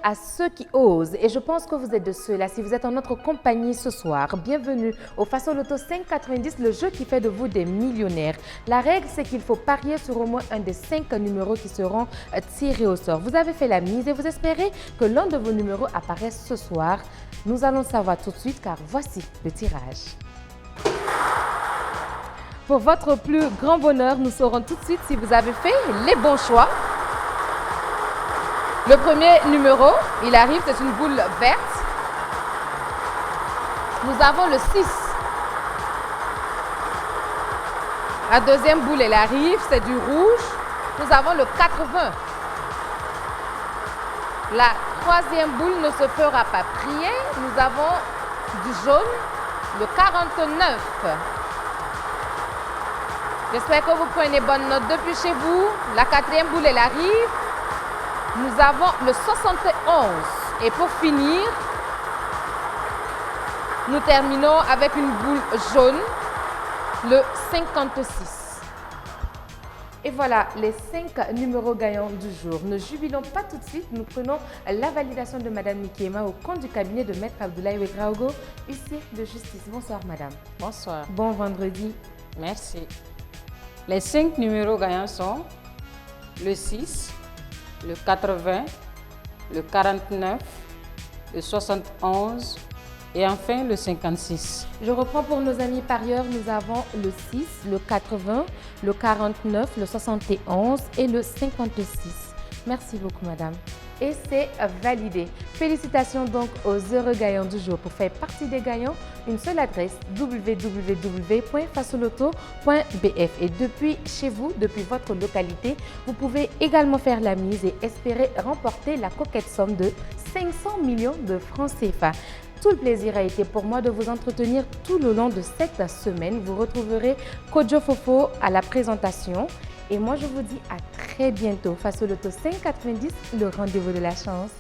à ceux qui osent et je pense que vous êtes de ceux-là. Si vous êtes en notre compagnie ce soir, bienvenue au Faso Loto 590, le jeu qui fait de vous des millionnaires. La règle, c'est qu'il faut parier sur au moins un des 5 numéros qui seront tirés au sort. Vous avez fait la mise et vous espérez que l'un de vos numéros apparaisse ce soir. Nous allons savoir tout de suite car voici le tirage. Pour votre plus grand bonheur, nous saurons tout de suite si vous avez fait les bons choix. Le premier numéro, il arrive, c'est une boule verte. Nous avons le 6. La deuxième boule, elle arrive, c'est du rouge. Nous avons le 80. La troisième boule ne se fera pas prier. Nous avons du jaune, le 49. J'espère que vous prenez bonne note depuis chez vous. La quatrième boule, elle arrive. Nous avons le 71. Et pour finir, nous terminons avec une boule jaune, le 56. Et voilà les 5 numéros gagnants du jour. Ne jubilons pas tout de suite. Nous prenons la validation de Madame Mikema au compte du cabinet de Maître Abdoulaye Ouedraogo, huissier de justice. Bonsoir Madame. Bonsoir. Bon vendredi. Merci. Les 5 numéros gagnants sont le 6, le 80, le 49, le 71 et enfin le 56. Je reprends pour nos amis parieurs, nous avons le 6, le 80, le 49, le 71 et le 56. Merci beaucoup madame. Et c'est validé. Félicitations donc aux heureux gagnants du jour. Pour faire partie des gagnants, une seule adresse www.fasoloto.bf. Et depuis chez vous, depuis votre localité, vous pouvez également faire la mise et espérer remporter la coquette somme de 500 millions de francs CFA. Tout le plaisir a été pour moi de vous entretenir tout le long de cette semaine. Vous retrouverez Kodjo Fofo à la présentation. Et moi, je vous dis à très bientôt. Faso Loto 590, le rendez-vous de la chance.